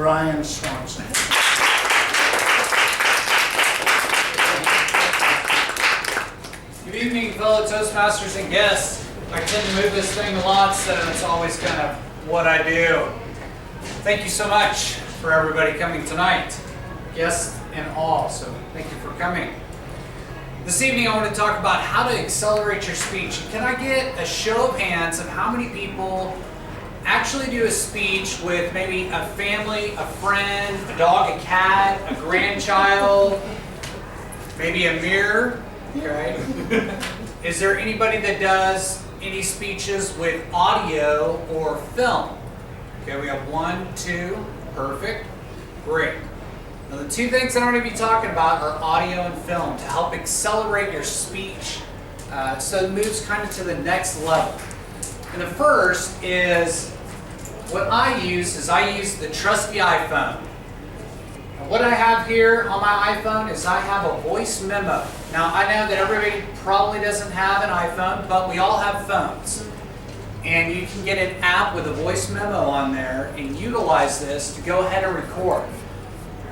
Bryan Swanson. Good evening, fellow Toastmasters and guests. I tend to move this thing a lot, so it's always kind of what I do. Thank you so much for everybody coming tonight, guests and all, so thank you for coming. This evening I want to talk about how to accelerate your speech. Can I get a show of hands of how many people actually do a speech with maybe a family, a friend, a dog, a cat, a grandchild, maybe a mirror, right? Is there anybody that does any speeches with audio or film? Okay, we have 1, 2, perfect, great. Now the two things that I'm going to be talking about are audio and film to help accelerate your speech so it moves kind of to the next level. And the first is what I use the trusty iPhone. And what I have here on my iPhone is I have a voice memo. Now I know that everybody probably doesn't have an iPhone, but we all have phones. And you can get an app with a voice memo on there and utilize this to go ahead and record.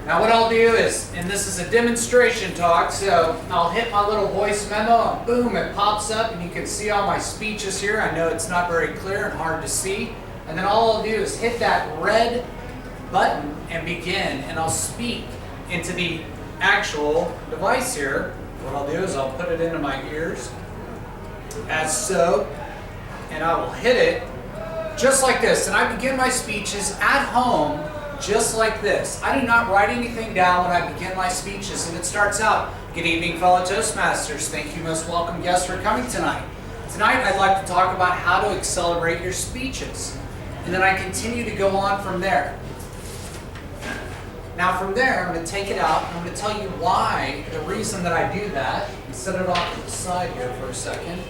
Now what I'll do is, and this is a demonstration talk, so I'll hit my little voice memo and boom, it pops up and you can see all my speeches here. I know it's not very clear and hard to see. And then all I'll do is hit that red button and begin, and I'll speak into the actual device here. What I'll do is I'll put it into my ears, as so, and I will hit it just like this. And I begin my speeches at home just like this. I do not write anything down when I begin my speeches, and it starts out, "Good evening, fellow Toastmasters. Thank you, most welcome guests, for coming tonight. Tonight I'd like to talk about how to accelerate your speeches." And then I continue to go on from there. Now from there, I'm going to take it out and I'm going to tell you why, the reason that I do that, and set it off to the side here for a second.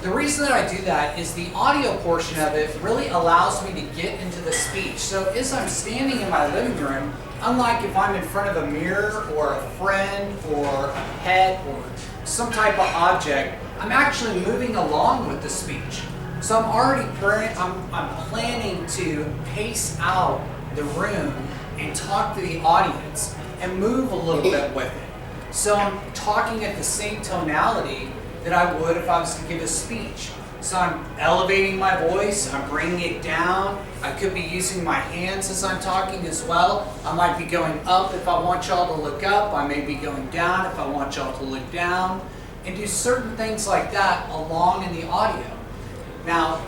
The reason that I do that is the audio portion of it really allows me to get into the speech. So as I'm standing in my living room, unlike if I'm in front of a mirror or a friend or a pet or some type of object, I'm actually moving along with the speech. So I'm already I'm planning to pace out the room and talk to the audience and move a little bit with it. So I'm talking at the same tonality that I would if I was to give a speech. So I'm elevating my voice, I'm bringing it down. I could be using my hands as I'm talking as well. I might be going up if I want y'all to look up. I may be going down if I want y'all to look down. And do certain things like that along in the audio. Now,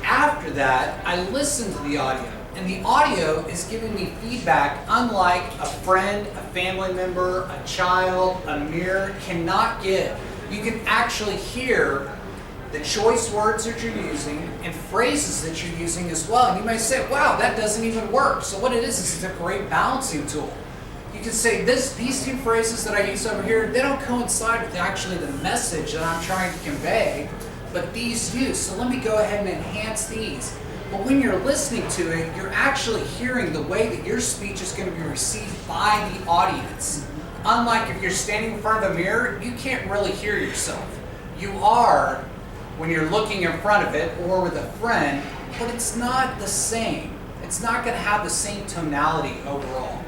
after that, I listen to the audio. And the audio is giving me feedback unlike a friend, a family member, a child, a mirror cannot give. You can actually hear the choice words that you're using and phrases that you're using as well. And you may say, wow, that doesn't even work. So what it is it's a great balancing tool. You can say these two phrases that I use over here, they don't coincide with actually the message that I'm trying to convey, but these do. So let me go ahead and enhance these. But when you're listening to it, you're actually hearing the way that your speech is going to be received by the audience. Unlike if you're standing in front of a mirror, you can't really hear yourself. You are when you're looking in front of it or with a friend, but it's not the same. It's not going to have the same tonality overall.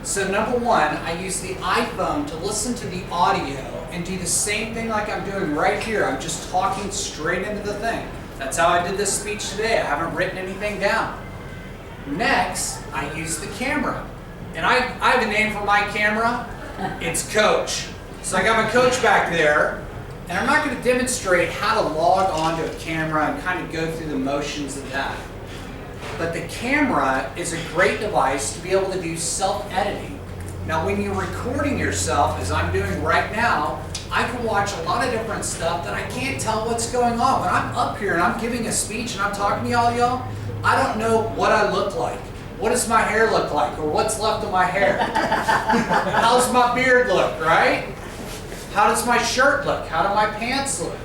So number one, I use the iPhone to listen to the audio and do the same thing like I'm doing right here. I'm just talking straight into the thing. That's how I did this speech today. I haven't written anything down. Next, I use the camera. And I have a name for my camera. It's Coach. So I got my Coach back there. And I'm not going to demonstrate how to log onto a camera and kind of go through the motions of that. But the camera is a great device to be able to do self-editing. Now when you're recording yourself, as I'm doing right now, I can watch a lot of different stuff that I can't tell what's going on. When I'm up here and I'm giving a speech and I'm talking to y'all, I don't know what I look like. What does my hair look like? Or what's left of my hair? How's my beard look, right? How does my shirt look? How do my pants look?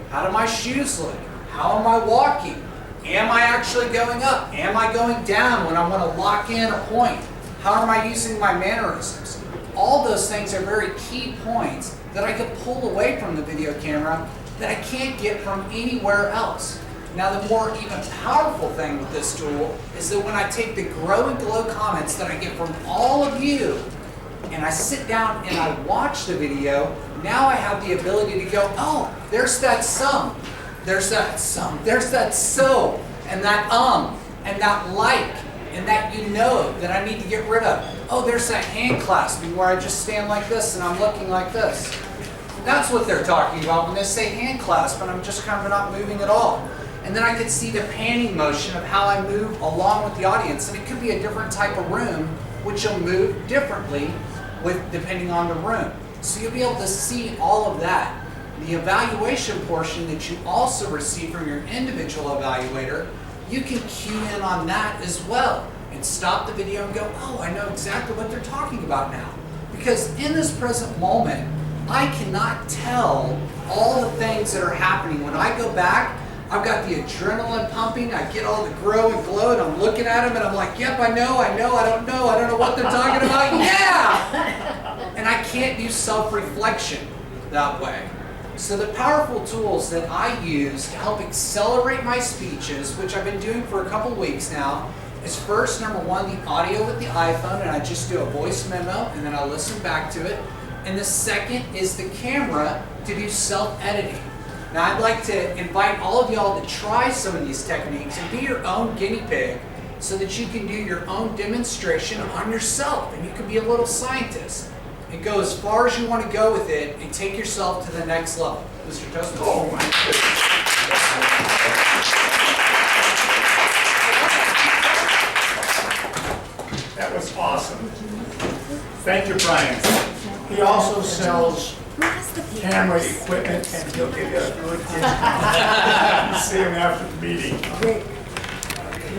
How do my shoes look? How am I walking? Am I actually going up? Am I going down when I want to lock in a point? How am I using my mannerisms? All those things are very key points that I could pull away from the video camera that I can't get from anywhere else. Now the more even powerful thing with this tool is that when I take the grow and glow comments that I get from all of you, and I sit down and I watch the video, now I have the ability to go, oh, there's that there's that there's that so, and that and that like, and that that I need to get rid of. Oh, there's that hand clasping where I just stand like this and I'm looking like this. That's what they're talking about when they say hand clasp, and I'm just kind of not moving at all. And then I could see the panning motion of how I move along with the audience, and it could be a different type of room, which will move differently depending on the room. So you'll be able to see all of that. The evaluation portion that you also receive from your individual evaluator, you can cue in on that as well and stop the video and go, oh, I know exactly what they're talking about now. Because in this present moment, I cannot tell all the things that are happening. When I go back, I've got the adrenaline pumping, I get all the grow and glow, and I'm looking at them and I'm like, yep, I know, I don't know what they're talking about, yeah! And I can't do self-reflection that way. So the powerful tools that I use to help accelerate my speeches, which I've been doing for a couple weeks now, is first, number one, the audio with the iPhone, and I just do a voice memo, and then I listen back to it. And the second is the camera to do self-editing. Now I'd like to invite all of y'all to try some of these techniques and be your own guinea pig so that you can do your own demonstration on yourself, and you can be a little scientist and go as far as you want to go with it and take yourself to the next level. Mr. Toastmaster. Oh my goodness. That was awesome. Thank you, Bryan. He also sells camera equipment, and he'll give you a good discount. See him after the meeting.